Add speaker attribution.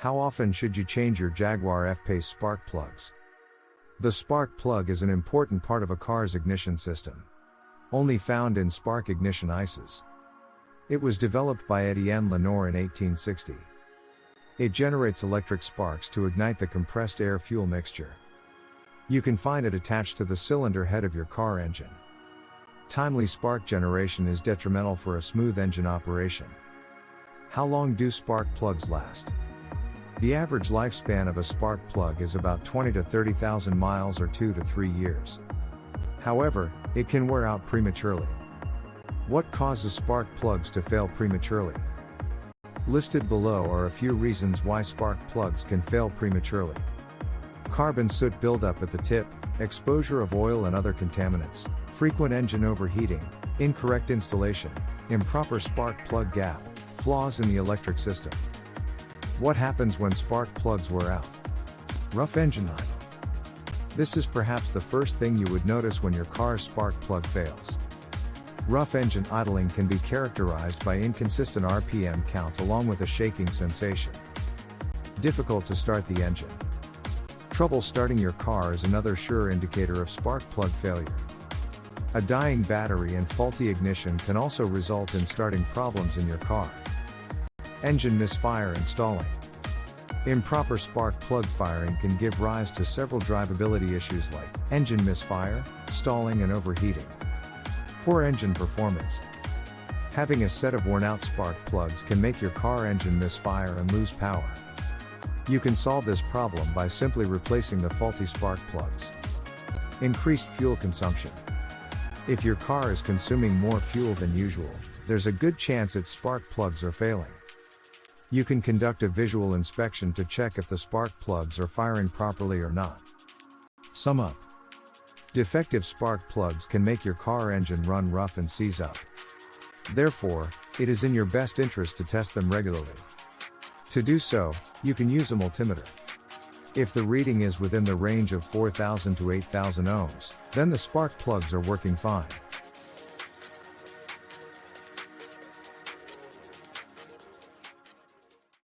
Speaker 1: How often should you change your Jaguar F-pace spark plugs? The spark plug is an important part of a car's ignition system. Only found in spark ignition ICEs. It was developed by Etienne Lenoir in 1860. It generates electric sparks to ignite the compressed air fuel mixture. You can find it attached to the cylinder head of your car engine. Timely spark generation is detrimental for a smooth engine operation. How long do spark plugs last? The average lifespan of a spark plug is about 20 to 30,000 miles or 2 to 3 years. However, it can wear out prematurely. What causes spark plugs to fail prematurely? Listed below are a few reasons why spark plugs can fail prematurely. Carbon soot buildup at the tip, exposure of oil and other contaminants, frequent engine overheating, incorrect installation, improper spark plug gap, flaws in the electric system. What happens when spark plugs wear out? Rough engine idle. This is perhaps the first thing you would notice when your car's spark plug fails. Rough engine idling can be characterized by inconsistent RPM counts along with a shaking sensation. Difficult to start the engine. Trouble starting your car is another sure indicator of spark plug failure. A dying battery and faulty ignition can also result in starting problems in your car. Engine misfire and stalling. Improper spark plug firing can give rise to several drivability issues like engine misfire, stalling and overheating. Poor engine performance. Having a set of worn-out spark plugs can make your car engine misfire and lose power. You can solve this problem by simply replacing the faulty spark plugs. Increased fuel consumption. If your car is consuming more fuel than usual, there's a good chance its spark plugs are failing. You can conduct a visual inspection to check if the spark plugs are firing properly or not. Sum up. Defective spark plugs can make your car engine run rough and seize up. Therefore, it is in your best interest to test them regularly. To do so, you can use a multimeter. If the reading is within the range of 4,000 to 8,000 ohms, then the spark plugs are working fine.